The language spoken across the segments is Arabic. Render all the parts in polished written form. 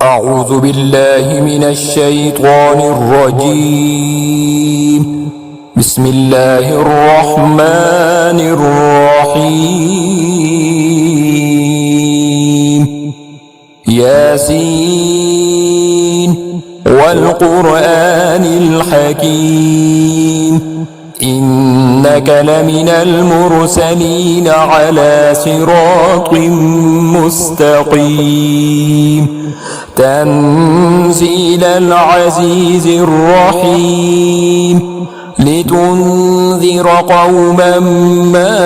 أعوذ بالله من الشيطان الرجيم. بسم الله الرحمن الرحيم. ياسين والقرآن الحكيم إنك لمن المرسلين على صراط مستقيم تنزيل العزيز الرحيم لتنذر قوما ما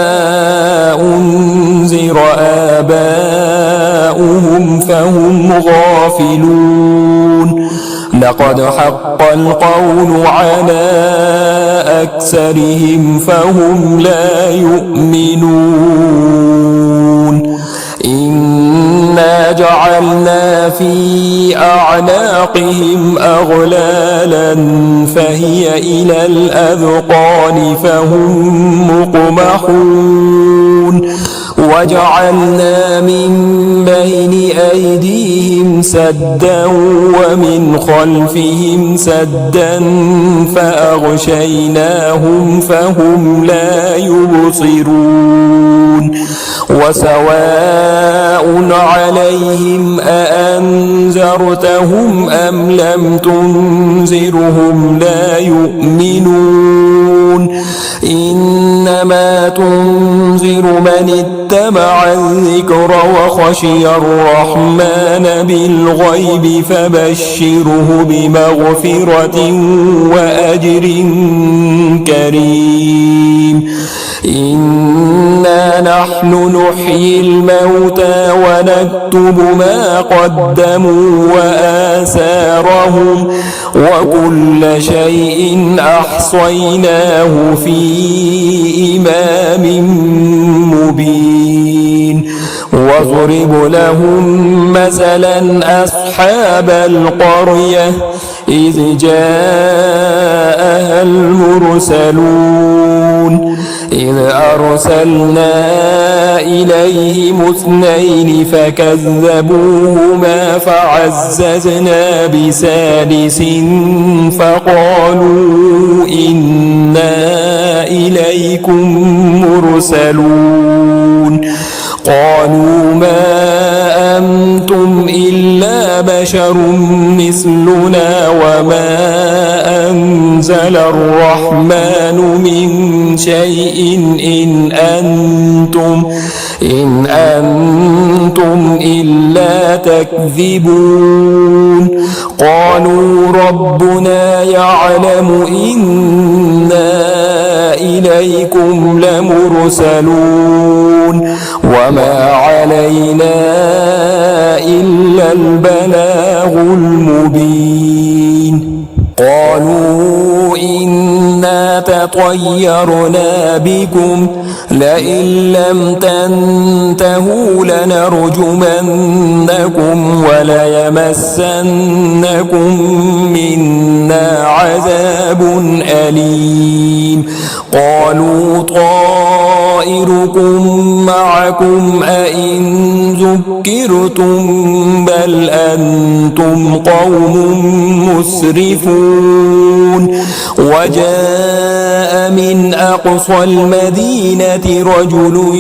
أنذر آباؤهم فهم غافلون لقد حق القول على أكثرهم فهم لا يؤمنون إنا جعلنا في أعناقهم أغلالا فهي إلى الأذقان فهم مقمحون وجعلنا من بين أيديهم سدا ومن خلفهم سدا فأغشيناهم فهم لا يبصرون وسواء عليهم أأنذرتهم أم لم تنذرهم لا يؤمنون إنما تنذر من اتبع الذكر وخشي الرحمن بالغيب فبشره بمغفرة وأجر كريم إنا نحن نحيي الموتى ونكتب ما قدموا وآثارهم وكل شيء أحصيناه في إمام مبين واضرب لهم مثلا أصحاب القرية إذ جاءها المرسلون إذ أرسلنا إليهم اثنين فكذبوهما فعززنا بثالث فقالوا إنا إليكم مرسلون قالوا ما أنتم إلا بشر مثلنا وما أنزل الرحمن من شيء إن أنتم إلا تكذبون قالوا ربنا يعلم إنا إليكم لمرسلون وما علينا إلا البلاغ المبين قالوا إنا تطيرنا بكم لئن لم تنتهوا لنرجمنكم وليمسنكم منا عذاب أليم قالوا طائركم معكم أئن ذكرتم بل أنتم قوم مسرفون وجاء من أقصى المدينة رجل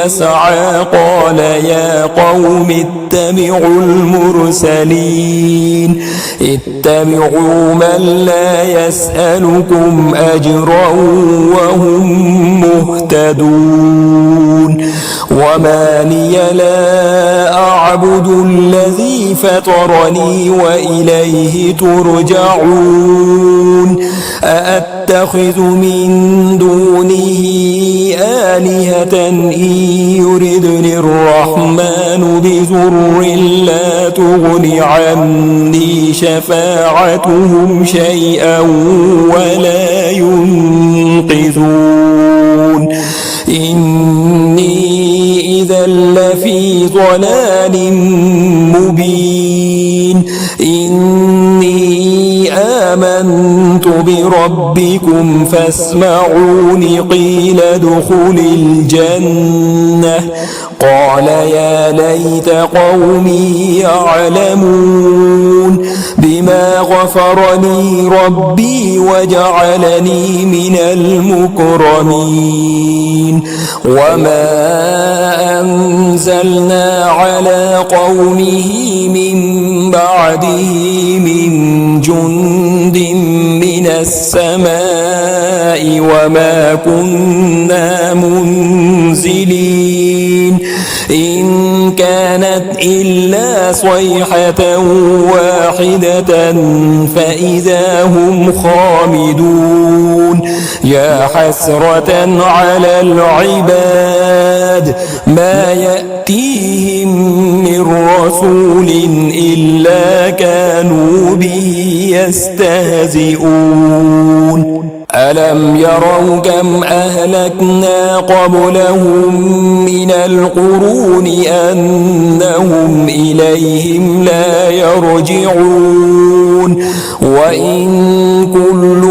يسعى قال يا قوم اتبعوا المرسلين اتبعوا من لا يسألكم أجرا وهم مهتدون وما لي لا أعبد الذي فطرني وإليه ترجعون أأتخذ من دونه آلهة إن يردني الرحمن بضر لا تغن عني شفاعتهم شيئا ولا ينقذون إني إذا لفي ضلال مبين إني آمنت بربكم فاسمعون قيل ادخل الجنة قال يا ليت قومي يعلمون غفر لي ربي وجعلني من المكرمين وما أنزلنا على قومه من بعده من جند من السماء وما كنا منزلين إن كانت إلا صيحة واحدة فإذا هم خامدون يا حسرة على العباد ما يأتيهم من رسول إلا كانوا به يستهزئون ألم يروا كم أهلكنا قبلهم من القرون أنهم إليهم لا يرجعون وإن كل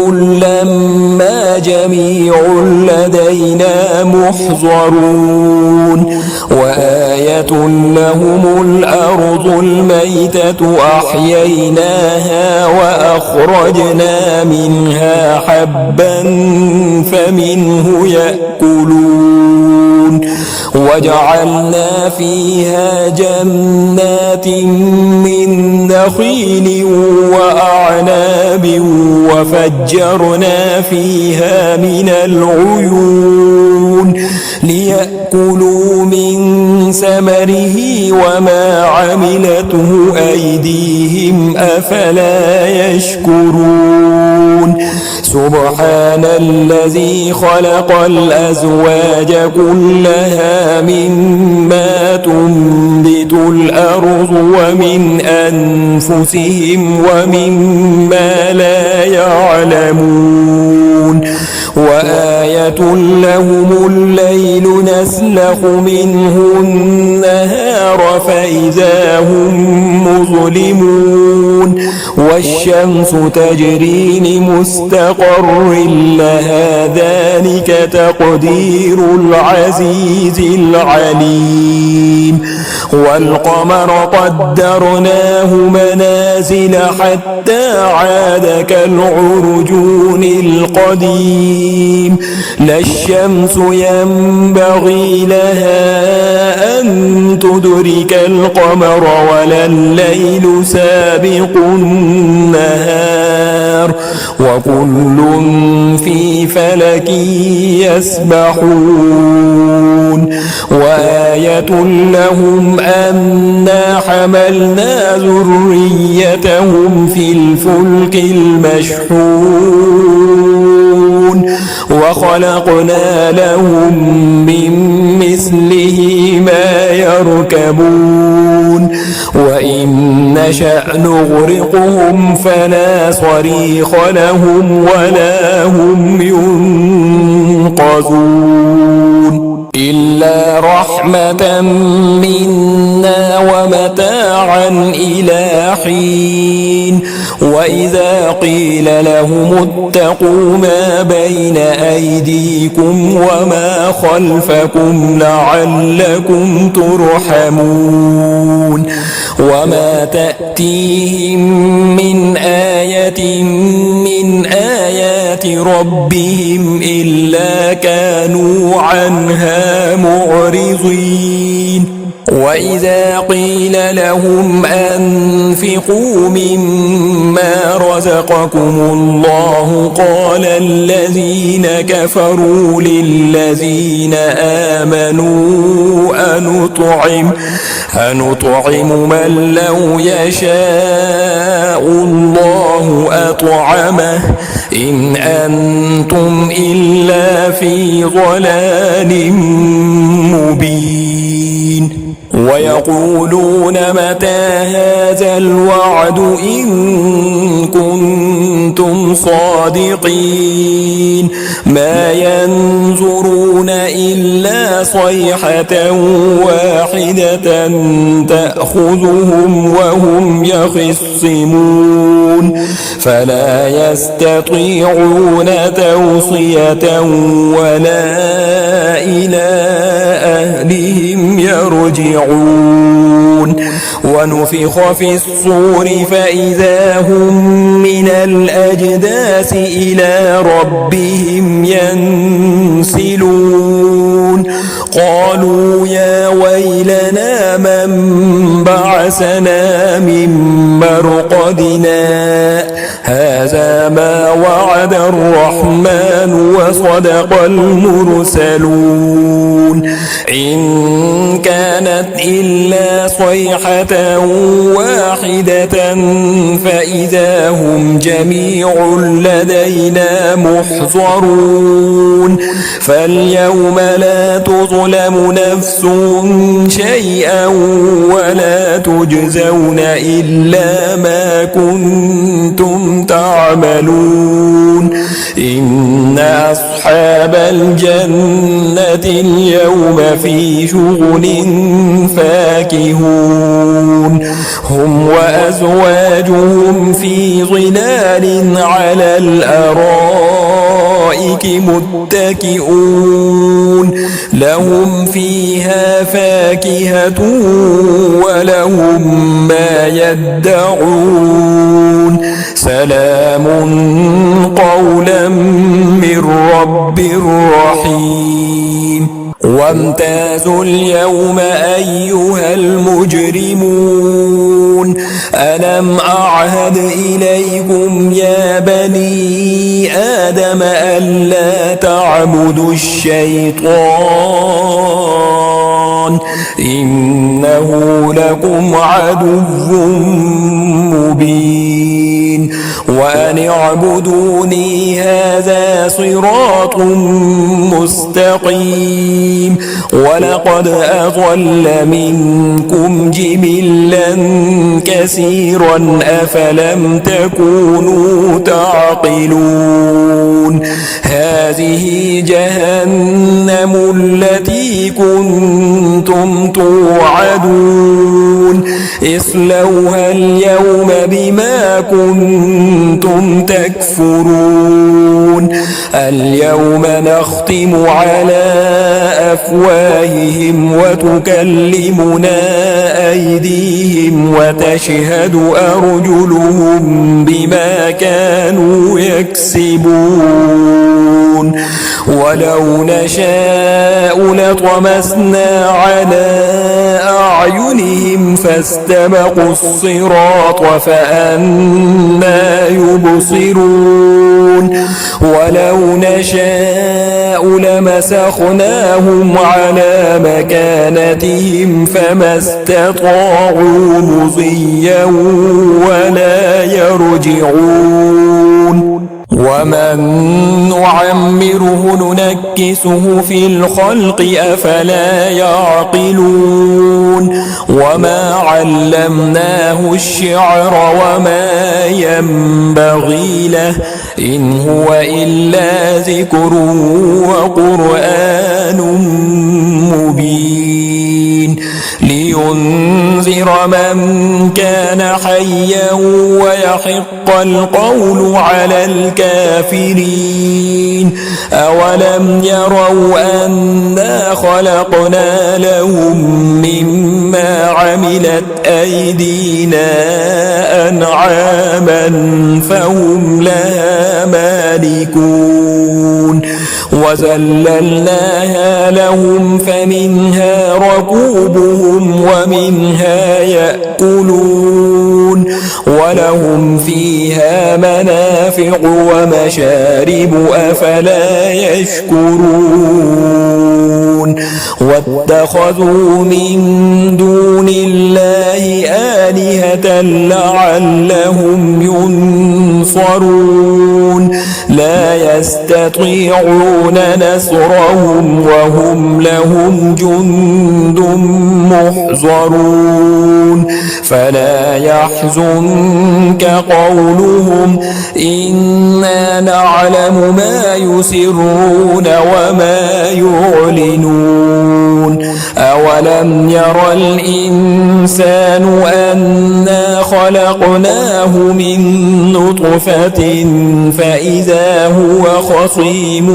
لما جميع لدينا محضرون وآية لهم الأرض الميتة أحييناها وأخرجنا منها حبا فمنه يأكلون وجعلنا فيها جنات من نخيل وأعناب وفجرنا فيها من العيون ليأكلوا من ثمره وما عملته أيديهم أفلا يشكرون سبحان الذي خلق الأزواج كلها مما تنبت الأرض ومن أنفسهم ومما لا يعلمون وآية لهم الليل نسلخ منه النهار فإذا هم مظلمون والشمس تجري لمستقر لها ذلك تقدير العزيز العليم والقمر قدرناه منازل حتى عاد كالعرجون القديم لا الشمس ينبغي لها أن تدرك القمر ولا الليل سابق النهار وكل في فلك يسبحون وآية لهم أنا حملنا ذريتهم في الفلك المشحون وخلقنا لهم من مثله ما يركبون وإن نشأ نغرقهم فلا صريخ لهم ولا هم ينقذون إلا رحمة منا ومتاعا إلى حين وإذا قيل لهم اتقوا ما بين أيديكم وما خلفكم لعلكم ترحمون وما تأتيهم من آية من آيات ربهم إلا كانوا عنها معرضين وإذا قيل لهم أنفقوا مما رزقكم الله قال الذين كفروا للذين آمنوا أنطعم من لو يشاء الله أطعمه إن أنتم إلا في ضلال مبين ويقولون متى هذا الوعد إن كنتم صادقين ما ينظرون إلا صيحة واحدة تأخذهم وهم يخصمون فلا يستطيعون توصية ولا إلى أهلهم يرجعون ونفخ في الصور فإذا هم من الأجداث إلى ربهم ينسلون قالوا يا ويلنا من بعثنا من مرقدنا هذا ما وعد الرحمن وصدق المرسلون إن كانت إلا صيحة واحدة فإذا هم جميع لدينا محضرون فاليوم لا تظلم نفس شيئا ولا تجزون إلا ما كنتم تعملون إن أصحاب الجنة اليوم في شغل فاكهون هم وأزواجهم في ظلال على الأرائك متكئون لهم فيها فاكهة ولهم ما يدعون سلام قولا من رب رحيم وامتازوا اليوم أيها المجرمون ألم أعهد إليكم يا بني آدم ألا تعبدوا الشيطان إنه لكم عدو مبين وأن اعبدوني هذا صراط مستقيم ولقد أضل منكم جبلا كثيرا أفلم تكونوا تعقلون هذه جهنم التي كنتم توعدون اصلوها اليوم بما كنتم تكفرون اليوم نختم على أفواههم وتكلمنا أيديهم وتشهد أرجلهم بما كانوا يكسبون ولو نشاء لطمسنا على أعينهم فاستبقوا الصراط فأنى يبصرون ولو نشاء لمسخناهم على مكانتهم فما استطاعوا مضيا ولا يرجعون ومن نعمره ننكسه في الخلق أفلا يعقلون وما علمناه الشعر وما ينبغي له إن هو إلا ذكر وقرآن مبين لينذر من كان حيا ويحق القول على الكافرين أولم يروا أنا خلقنا لهم مما عملت أيدينا أنعاما فهم لها مالكون وذللناها لهم فمنها ركوبهم ومنها يأكلون ولهم فيها منافع ومشارب أفلا يشكرون واتخذوا من دون الله آلهة لعلهم ينصرون لا يستطيعون نصرهم وهم لهم جند محضرون فلا يحزنك قولهم إنا نعلم ما يسرون وما يعلنون أولم ير الإنسان أنا خلقناه من نطفة فإذا هو خصيم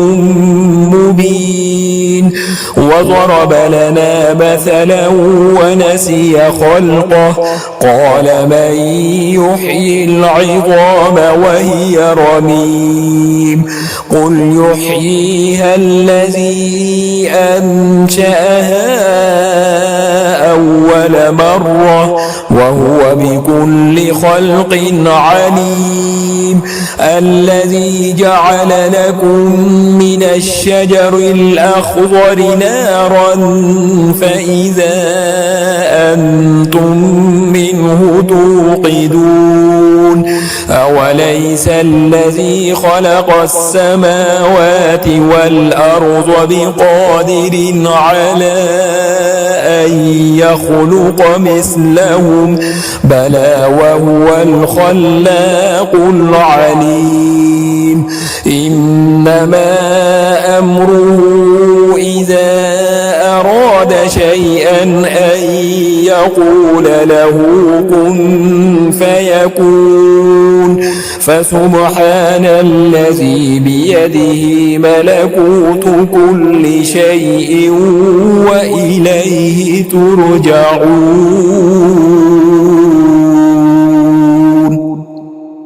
مبين وضرب لنا مثلا ونسي خلقه قال من يحيي العظام وهي رميم قل يحييها الذي أنشأها أول مرة وهو بكل خلق عليم الذي جعل لكم من الشجر الأخضر نارا فإذا أنتم منه توقدون أوليس الذي خلق السماوات والأرض بقادر على أن يخلق مثلهم بلى وهو الخلاق العليم إنما أمره إذا أراد شيئا أن يقول له كن فيكون فسبحان الذي بيده ملكوت كل شيء وإليه ترجعون.